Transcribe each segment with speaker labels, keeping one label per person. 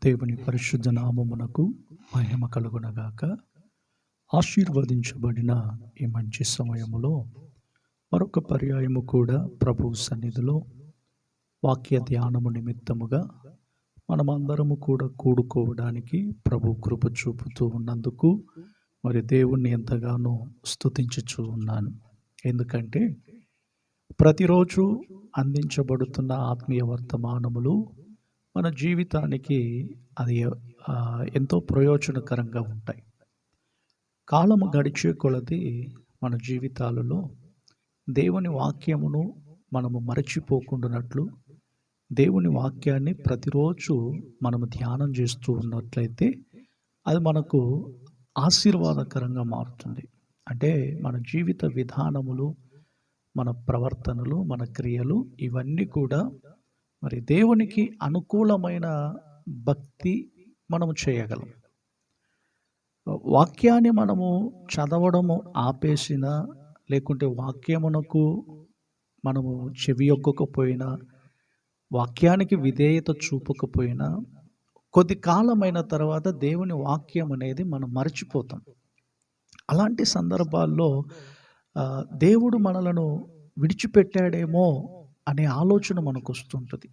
Speaker 1: దేవుని పరిశుద్ధ నామమునకు మహిమ కలుగునగాక. ఆశీర్వదించబడిన ఈ మంచి సమయములో మరొక పర్యాయము కూడా ప్రభు సన్నిధిలో వాక్య ధ్యానము నిమిత్తముగా మనమందరము కూడా కూడుకోవడానికి ప్రభు కృప చూపుతూ ఉన్నందుకు మరి దేవుణ్ణి ఎంతగానో స్తుతించుచూ ఉన్నాను. ఎందుకంటే ప్రతిరోజు అందించబడుతున్న ఆత్మీయ వర్తమానములు మన జీవితానికి అది ఎంతో ప్రయోజనకరంగా ఉంటాయి. కాలము గడిచే కొలది మన జీవితాలలో దేవుని వాక్యమును మనము మరచిపోకుండానట్లు దేవుని వాక్యాన్ని ప్రతిరోజు మనము ధ్యానం చేస్తూ ఉన్నట్లయితే అది మనకు ఆశీర్వాదకరంగా మారుతుంది. అంటే మన జీవిత విధానములు, మన ప్రవర్తనలు, మన క్రియలు ఇవన్నీ కూడా మరి దేవునికి అనుకూలమైన భక్తి మనము చేయగలం. వాక్యాన్ని మనము చదవడము ఆపేసినా, లేకుంటే వాక్యమునకు మనము చెవియొగ్గకపోయినా, వాక్యానికి విధేయత చూపకపోయినా కొద్ది కాలమైన తర్వాత దేవుని వాక్యం అనేది మనం మర్చిపోతాం. అలాంటి సందర్భాల్లో దేవుడు మనలను విడిచిపెట్టాడేమో అనే ఆలోచన మనకు వస్తుంటుంది.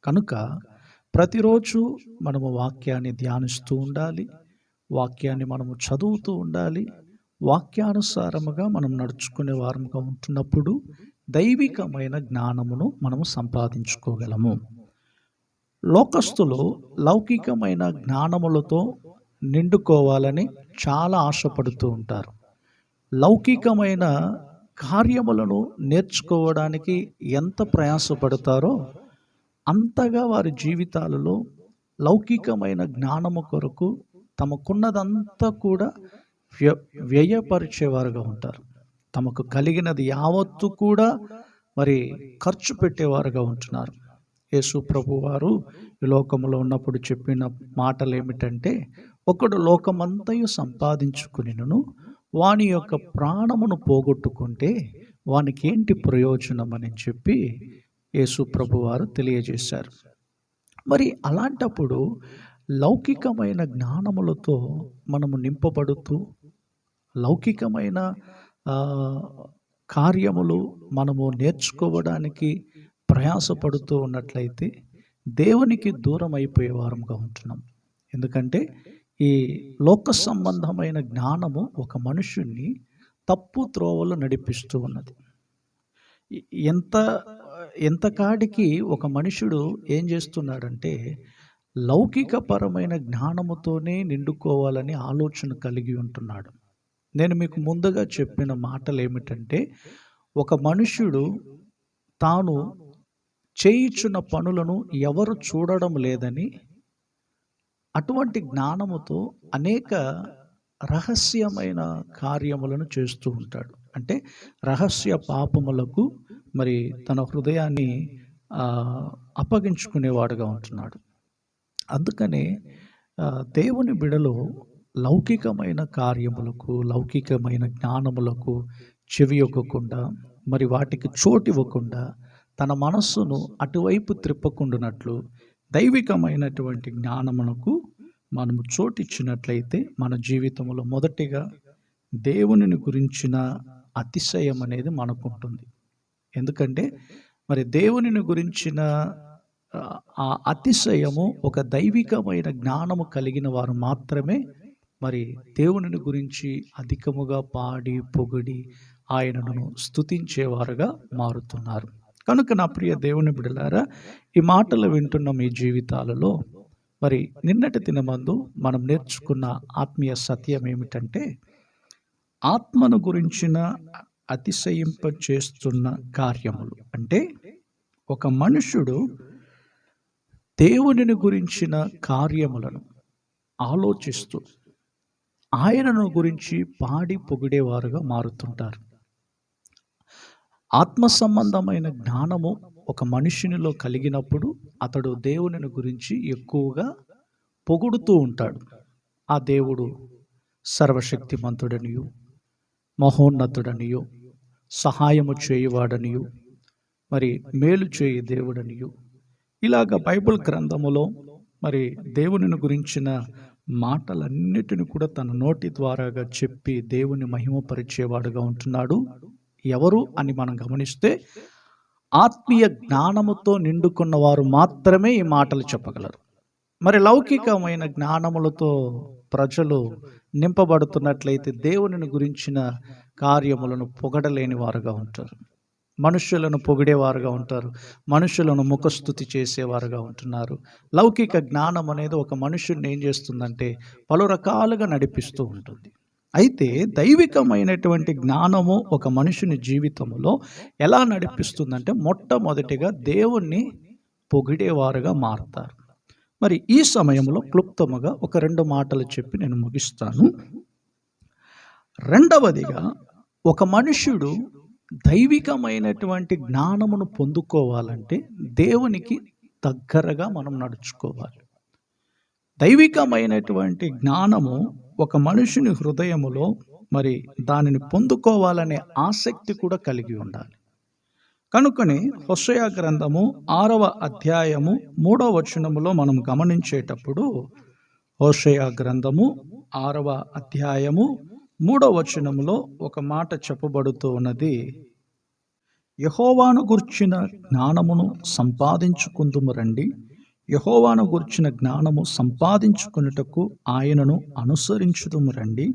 Speaker 1: కనుక ప్రతిరోజు మనము వాక్యాన్ని ధ్యానిస్తూ ఉండాలి, వాక్యాన్ని మనము చదువుతూ ఉండాలి. వాక్యానుసారముగా మనం నడుచుకునే వారముగా ఉంటున్నప్పుడు దైవికమైన జ్ఞానమును మనము సంపాదించుకోగలము. లోకస్తులు లౌకికమైన జ్ఞానములతో నిండుకోవాలని చాలా ఆశపడుతూ ఉంటారు. లౌకికమైన కార్యములను నేర్చుకోవడానికి ఎంత ప్రయాసపడతారో అంతగా వారి జీవితాలలో లౌకికమైన జ్ఞానము కొరకు తమకున్నదంతా కూడా వ్యయపరిచేవారుగా ఉంటారు. తమకు కలిగినది యావత్తు కూడా మరి ఖర్చు పెట్టేవారుగా ఉంటున్నారు. యేసు ప్రభు వారు ఈ లోకంలో ఉన్నప్పుడు చెప్పిన మాటలు ఏమిటంటే, ఒకడు లోకమంతయు సంపాదించుకునిను వాని యొక్క ప్రాణమును పోగొట్టుకుంటే వానికి ఏంటి ప్రయోజనం అని చెప్పి యేసు ప్రభు వారు తెలియజేశారు. మరి అలాంటప్పుడు లౌకికమైన జ్ఞానములతో మనము నింపబడుతూ లౌకికమైన కార్యములు మనము నేర్చుకోవడానికి ప్రయాసపడుతూ ఉన్నట్లయితే దేవునికి దూరం అయిపోయే వారంగా ఉంటున్నాం. ఎందుకంటే ఈ లోక సంబంధమైన జ్ఞానము ఒక మనుషుణ్ణి తప్పు త్రోవలు నడిపిస్తూ ఉన్నది. ఎంతకాడికి ఒక మనుషుడు ఏం చేస్తున్నాడంటే లౌకికపరమైన జ్ఞానముతోనే నిండుకోవాలని ఆలోచన కలిగి ఉంటున్నాడు. నేను మీకు ముందుగా చెప్పిన మాటలు ఏమిటంటే, ఒక మనుష్యుడు తాను చేయుచున్న పనులను ఎవరు చూడడం లేదని అటువంటి జ్ఞానముతో అనేక రహస్యమైన కార్యములను చేస్తూ ఉంటాడు. అంటే రహస్య పాపములకు మరి తన హృదయాన్ని అప్పగించుకునేవాడుగా ఉంటున్నాడు. అందుకనే దేవుని బిడలో లౌకికమైన కార్యములకు, లౌకికమైన జ్ఞానములకు చెవియొక్కకుండా, మరి వాటికి చోటు ఇవ్వకుండా తన మనస్సును అటువైపు త్రిప్పకుండానట్లు దైవికమైనటువంటి జ్ఞానమునకు మనము చోటిచ్చినట్లయితే మన జీవితంలో మొదటిగా దేవునిని గురించిన అతిశయం అనేది మనకుంటుంది. ఎందుకంటే మరి దేవునిని గురించిన ఆ అతిశయము ఒక దైవికమైన జ్ఞానము కలిగిన వారు మాత్రమే మరి దేవునిని గురించి అధికముగా పాడి పొగిడి ఆయనను స్తుతించేవారుగా మారుతున్నారు. కనుక నా ప్రియ దేవుని బిడ్డలారా, ఈ మాటలు వింటున్న మీ జీవితాలలో మరి నిన్నటి దినమందు మనం నేర్చుకున్న ఆత్మీయ సత్యం ఏమిటంటే, ఆత్మను గురించిన అతిశయింప చేస్తున్న కార్యములు. అంటే ఒక మనుషుడు దేవునిని గురించిన కార్యములను ఆలోచిస్తూ ఆయనను గురించి పాడి పొగిడేవారుగా మారుతుంటారు. ఆత్మ సంబంధమైన జ్ఞానము ఒక మనుషునిలో కలిగినప్పుడు అతడు దేవునిని గురించి ఎక్కువగా పొగుడుతూ ఉంటాడు. ఆ దేవుడు సర్వశక్తిమంతుడనియు, మహోన్నతుడనియు, సహాయము చేయువాడనియు, మరి మేలు చేయి దేవుడనియు, ఇలాగ బైబిల్ గ్రంథములో మరి దేవునిని గురించిన మాటలన్నిటిని కూడా తన నోటి ద్వారాగా చెప్పి దేవుని మహిమపరిచేవాడుగా ఉంటున్నాడు. ఎవరు అని మనం గమనిస్తే ఆత్మీయ జ్ఞానముతో నిండుకున్న వారు మాత్రమే ఈ మాటలు చెప్పగలరు. మరి లౌకికమైన జ్ఞానములతో ప్రజలు నింపబడుతున్నట్లయితే దేవునిని గురించిన కార్యములను పొగడలేని వారుగా ఉంటారు. మనుషులను పొగిడేవారుగా ఉంటారు. మనుషులను ముఖస్తుతి చేసేవారుగా ఉంటున్నారు. లౌకిక జ్ఞానం అనేది ఒక మనుషుడిని ఏం చేస్తుందంటే పలు రకాలుగా నడిపిస్తూ ఉంటుంది. అయితే దైవికమైనటువంటి జ్ఞానము ఒక మనుషుని జీవితంలో ఎలా నడిపిస్తుందంటే మొట్టమొదటిగా దేవుణ్ణి పొగిడేవారుగా మారతారు. మరి ఈ సమయంలో క్లుప్తముగా ఒక 2 మాటలు చెప్పి నేను ముగిస్తాను. రెండవదిగా, ఒక మనుష్యుడు దైవికమైనటువంటి జ్ఞానమును పొందుకోవాలంటే దేవునికి దగ్గరగా మనం నడుచుకోవాలి. దైవికమైనటువంటి జ్ఞానము ఒక మనుషుని హృదయములో మరి దానిని పొందుకోవాలనే ఆసక్తి కూడా కలిగి ఉండాలి. కనుకనే హోషేయ గ్రంథము 6వ అధ్యాయము 3వ వచనములో మనం గమనించేటప్పుడు, హోషేయ గ్రంథము 6వ అధ్యాయము 3వ వచనములో ఒక మాట చెప్పబడుతూ ఉన్నది. యెహోవాను గూర్చిన జ్ఞానమును సంపాదించుకుందుము రండి, యెహోవాను గూర్చిన జ్ఞానము సంపాదించుకొనుటకు ఆయనను అనుసరించుదుము రండి.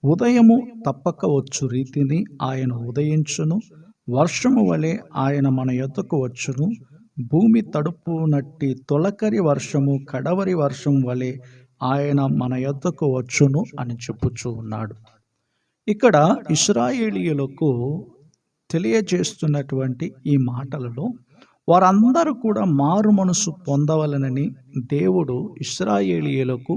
Speaker 1: ఉదయము తప్పక వచ్చు రీతిని ఆయన ఉదయించును, వర్షము వలె ఆయన మన యొద్దకు వచ్చును. భూమి తడుపు నట్టి తొలకరి వర్షము కడవరి వర్షం వలె ఆయన మన యొద్దకు వచ్చును అని చెప్పుచూ ఉన్నాడు. ఇక్కడ ఇశ్రాయేలీయులకు తెలియజేస్తున్నటువంటి ఈ మాటలలో వారందరూ కూడా మారు మనసు పొందవలనని దేవుడు ఇశ్రాయేలీయులకు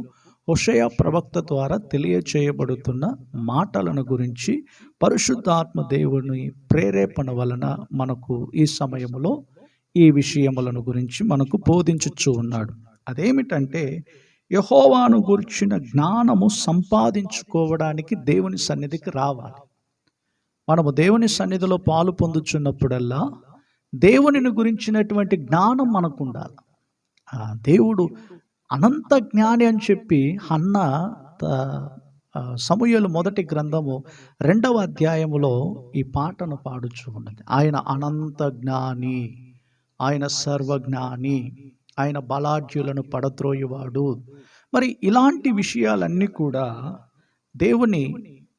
Speaker 1: హోషేయ ప్రవక్త ద్వారా తెలియచేయబడుతున్న మాటలను గురించి పరిశుద్ధాత్మ దేవుని ప్రేరేపణ వలన మనకు ఈ సమయంలో ఈ విషయములను గురించి మనకు బోధించుచూ ఉన్నాడు. అదేమిటంటే, యెహోవాను గూర్చిన జ్ఞానము సంపాదించుకోవడానికి దేవుని సన్నిధికి రావాలి. మనము దేవుని సన్నిధిలో పాలు పొందుచున్నప్పుడల్లా దేవునిని గురించినటువంటి జ్ఞానం మనకు ఉండాలి. దేవుడు అనంత జ్ఞాని అని చెప్పి హన్న సమూయేలు మొదటి గ్రంథము 2వ అధ్యాయములో ఈ పాటను పాడుచూ ఉన్నది. ఆయన అనంత జ్ఞాని, ఆయన సర్వజ్ఞాని, ఆయన బలాఢ్యులను పడత్రోయువాడు. మరి ఇలాంటి విషయాలన్నీ కూడా దేవుని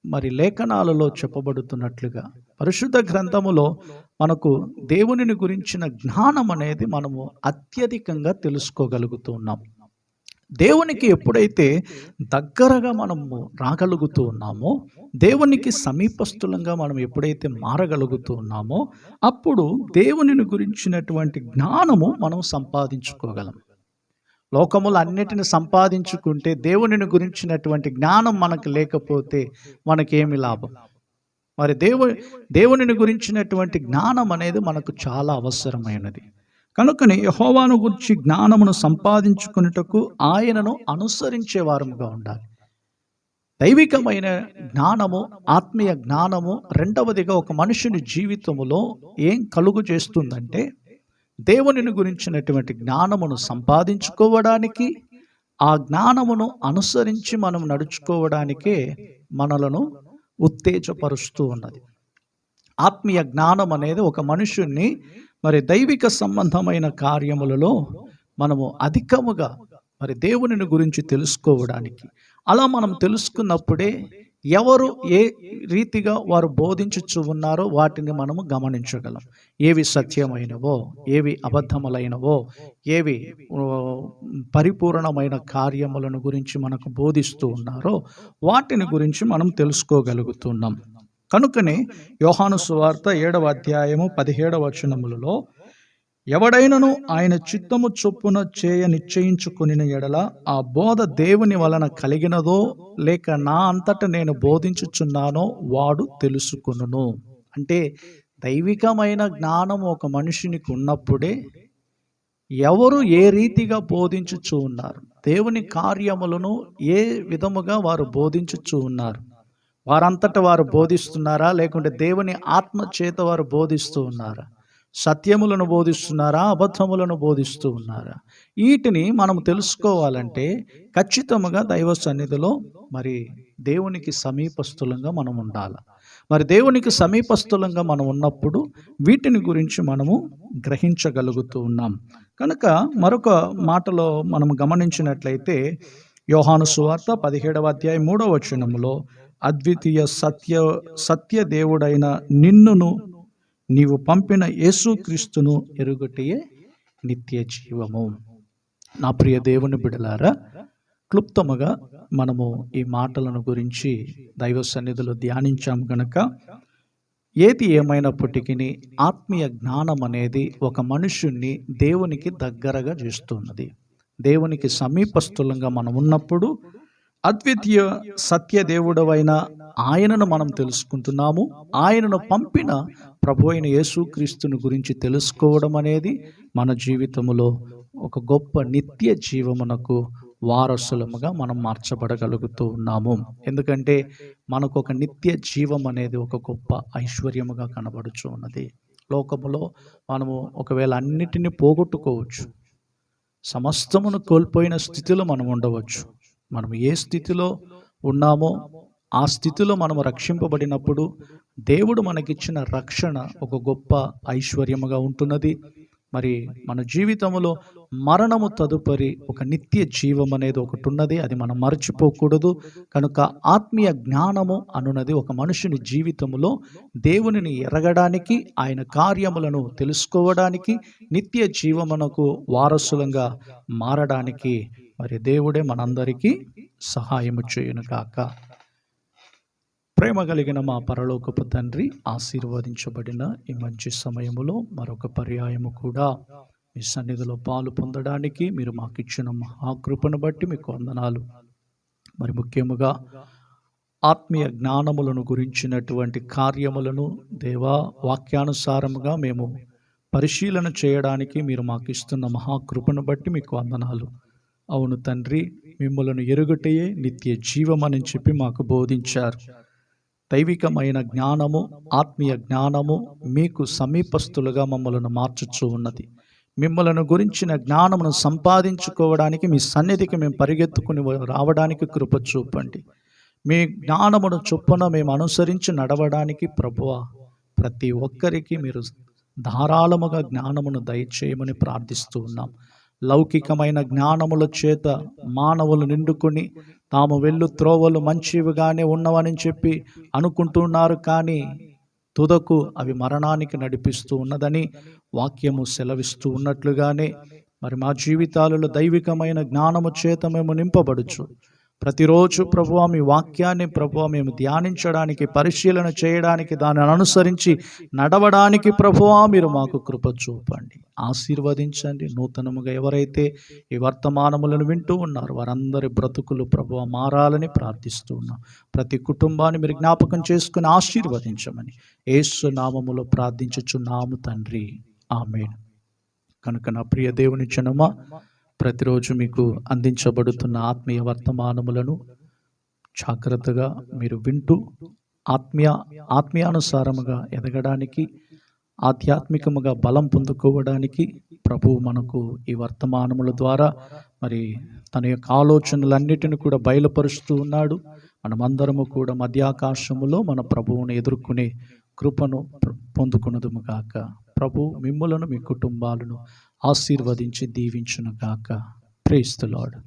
Speaker 1: మరి లేఖనాలలో చెప్పబడుతున్నట్లుగా పరిశుద్ధ గ్రంథములో మనకు దేవునిని గురించిన జ్ఞానం అనేది మనము అత్యధికంగా తెలుసుకోగలుగుతున్నాం. దేవునికి ఎప్పుడైతే దగ్గరగా మనము రాగలుగుతూ ఉన్నామో, దేవునికి సమీపస్థులంగా మనం ఎప్పుడైతే మారగలుగుతూ ఉన్నామో, అప్పుడు దేవునిని గురించినటువంటి జ్ఞానము మనం సంపాదించుకోగలం. లోకములు అన్నిటిని సంపాదించుకుంటే దేవునిని గురించినటువంటి జ్ఞానం మనకు లేకపోతే మనకేమి లాభం? మరి దేవునిని గురించినటువంటి జ్ఞానం అనేది మనకు చాలా అవసరమైనది. కనుకనే యెహోవాను గురించి జ్ఞానమును సంపాదించుకున్నటకు ఆయనను అనుసరించేవారముగా ఉండాలి. దైవికమైన జ్ఞానము, ఆత్మీయ జ్ఞానము రెండవదిగా ఒక మనుషుని జీవితములో ఏం కలుగు చేస్తుందంటే, దేవునిని గురించినటువంటి జ్ఞానమును సంపాదించుకోవడానికి, ఆ జ్ఞానమును అనుసరించి మనం నడుచుకోవడానికే మనలను ఉత్తేజపరుస్తూ ఉన్నది. ఆత్మీయ జ్ఞానం అనేది ఒక మనుషుణ్ణి మరి దైవిక సంబంధమైన కార్యములలో మనము అధికముగా మరి దేవునిని గురించి తెలుసుకోవడానికి, అలా మనం తెలుసుకున్నప్పుడే ఎవరు ఏ రీతిగా వారు బోధించుచు ఉన్నారో వాటిని మనము గమనించగలం. ఏవి సత్యమైనవో, ఏవి అబద్ధములైనవో, ఏవి పరిపూర్ణమైన కార్యములను గురించి మనకు బోధిస్తూ ఉన్నారో వాటిని గురించి మనం తెలుసుకోగలుగుతున్నాం. కనుకనే యోహాను సువార్త 7వ అధ్యాయము 17వ వచనములలో, ఎవడైనను ఆయన చిత్తము చొప్పున చేయ నిశ్చయించుకుని ఎడల ఆ బోధ దేవుని వలన కలిగినదో లేక నా అంతట నేను బోధించుచున్నానో వాడు తెలుసుకొనును. అంటే దైవికమైన జ్ఞానం ఒక మనిషినికి ఉన్నప్పుడే ఎవరు ఏ రీతిగా బోధించుచూ ఉన్నారు, దేవుని కార్యములను ఏ విధముగా వారు బోధించుచూ ఉన్నారు, వారంతట వారు బోధిస్తున్నారా లేకుంటే దేవుని ఆత్మ చేత వారు బోధిస్తూ ఉన్నారా? సత్యములను బోధిస్తున్నారా, అబద్ధములను బోధిస్తూ ఉన్నారా? వీటిని మనం తెలుసుకోవాలంటే ఖచ్చితంగా దైవ సన్నిధిలో మరి దేవునికి సమీపస్థులంగా మనం ఉండాలి. మరి దేవునికి సమీపస్థులంగా మనం ఉన్నప్పుడు వీటిని గురించి మనము గ్రహించగలుగుతూ ఉన్నాం. కనుక మరొక మాటలో మనం గమనించినట్లయితే యోహాను సువార్త 17వ అధ్యాయం 3వ వచనములో అద్వితీయ సత్య దేవుడైన నిన్నును నీవు పంపిన యేసుక్రీస్తును ఎరుగటయే నిత్య జీవము. నా ప్రియ దేవుని బిడలారా, క్లుప్తముగా మనము ఈ మాటలను గురించి దైవ సన్నిధిలో ధ్యానించాం గనక ఏది ఏమైనప్పటికీ ఆత్మీయ జ్ఞానం అనేది ఒక మనుషుణ్ణి దేవునికి దగ్గరగా చేస్తున్నది. దేవునికి సమీపస్థులంగా మనం ఉన్నప్పుడు అద్వితీయ సత్య దేవుడవైన ఆయనను మనం తెలుసుకుంటున్నాము. ఆయనను పంపిన ప్రభు అయిన యేసుక్రీస్తుని గురించి తెలుసుకోవడం అనేది మన జీవితంలో ఒక గొప్ప నిత్య జీవమునకు వారసులముగా మనం మార్చబడగలుగుతూ ఉన్నాము. ఎందుకంటే మనకు ఒక నిత్య జీవం అనేది ఒక గొప్ప ఐశ్వర్యముగా కనబడుచు ఉన్నది. లోకములో మనము ఒకవేళ అన్నిటినీ పోగొట్టుకోవచ్చు, సమస్తమును కోల్పోయిన స్థితిలో మనం ఉండవచ్చు. మనం ఏ స్థితిలో ఉన్నామో ఆ స్థితిలో మనం రక్షింపబడినప్పుడు దేవుడు మనకిచ్చిన రక్షణ ఒక గొప్ప ఐశ్వర్యముగా ఉంటున్నది. మరి మన జీవితంలో మరణము తదుపరి ఒక నిత్య జీవం అనేది ఒకటి ఉన్నది, అది మనం మర్చిపోకూడదు. కనుక ఆత్మీయ జ్ఞానము అనున్నది ఒక మనుషుని జీవితంలో దేవునిని ఎరగడానికి, ఆయన కార్యములను తెలుసుకోవడానికి, నిత్య జీవమునకు వారసులంగా మారడానికి మరి దేవుడే మనందరికీ సహాయము చేయును గాక. ప్రేమ కలిగిన మా పరలోకపు తండ్రి, ఆశీర్వదించబడిన ఈ మంచి సమయములో మరొక పర్యాయము కూడా మీ సన్నిధిలో పాలు పొందడానికి మీరు మాకు ఇచ్చిన మహాకృపను బట్టి మీకు వందనాలు. మరి ముఖ్యముగా ఆత్మీయ జ్ఞానములను గురించినటువంటి కార్యములను దేవా వాక్యానుసారముగా మేము పరిశీలన చేయడానికి మీరు మాకు ఇస్తున్న మహాకృపను బట్టి మీకు వందనాలు. అవును తండ్రి, మిమ్మలను ఎరుగటయే నిత్య జీవమని చెప్పి మాకు బోధించారు. దైవికమైన జ్ఞానము, ఆత్మీయ జ్ఞానము మీకు సమీపస్తులుగా మమ్మలను మార్చుచూ ఉన్నది. మిమ్మలను గురించిన జ్ఞానమును సంపాదించుకోవడానికి మీ సన్నిధికి మేము పరిగెత్తుకుని రావడానికి కృప చూపండి. మీ జ్ఞానమును చొప్పున మేము అనుసరించి నడవడానికి ప్రభువా ప్రతి ఒక్కరికి మీరు ధారాళముగా జ్ఞానమును దయచేయమని ప్రార్థిస్తూ ఉన్నాం. లౌకికమైన జ్ఞానముల చేత మానవులు నిండుకొని తాము వెళ్ళు త్రోవలు మంచివిగానే ఉన్నవని చెప్పి అనుకుంటున్నారు, కానీ తుదకు అవి మరణానికి నడిపిస్తూ ఉన్నదని వాక్యము సెలవిస్తూ ఉన్నట్లుగానే మరి మా జీవితాలలో దైవికమైన జ్ఞానము చేత మేము నింపబడుచు ప్రతిరోజు ప్రభువా మీ వాక్యాన్ని ప్రభువా మేము ధ్యానించడానికి, పరిశీలన చేయడానికి, దానిని అనుసరించి నడవడానికి ప్రభువా మీరు మాకు కృప చూపండి, ఆశీర్వదించండి. నూతనముగా ఎవరైతే ఈ వర్తమానములను వింటూ ఉన్నారో వారందరి బ్రతుకులు ప్రభువా మారాలని ప్రార్థిస్తూ ఉన్నాం. ప్రతి కుటుంబాన్ని మీరు జ్ఞాపకం చేసుకుని ఆశీర్వదించమని యేసు నామములో ప్రార్థించుచున్నాము తండ్రి, ఆమేన్. కనుక నా ప్రియ దేవుని జనమా, ప్రతిరోజు మీకు అందించబడుతున్న ఆత్మీయ వర్తమానములను జాగ్రత్తగా మీరు వింటూ ఆత్మీయానుసారముగా ఎదగడానికి, ఆధ్యాత్మికముగా బలం పొందుకోవడానికి ప్రభువు మనకు ఈ వర్తమానముల ద్వారా మరి తన యొక్క ఆలోచనలన్నిటిని కూడా బయలుపరుస్తూ ఉన్నాడు. మనమందరము కూడా మధ్యాకాశములో మన ప్రభువును ఎదుర్కొనే కృపను పొందుకున్నదుము గాక. ప్రభు మిమ్ములను మీ కుటుంబాలను ఆశీర్వదించి దీవించును గాక. Praise the lord.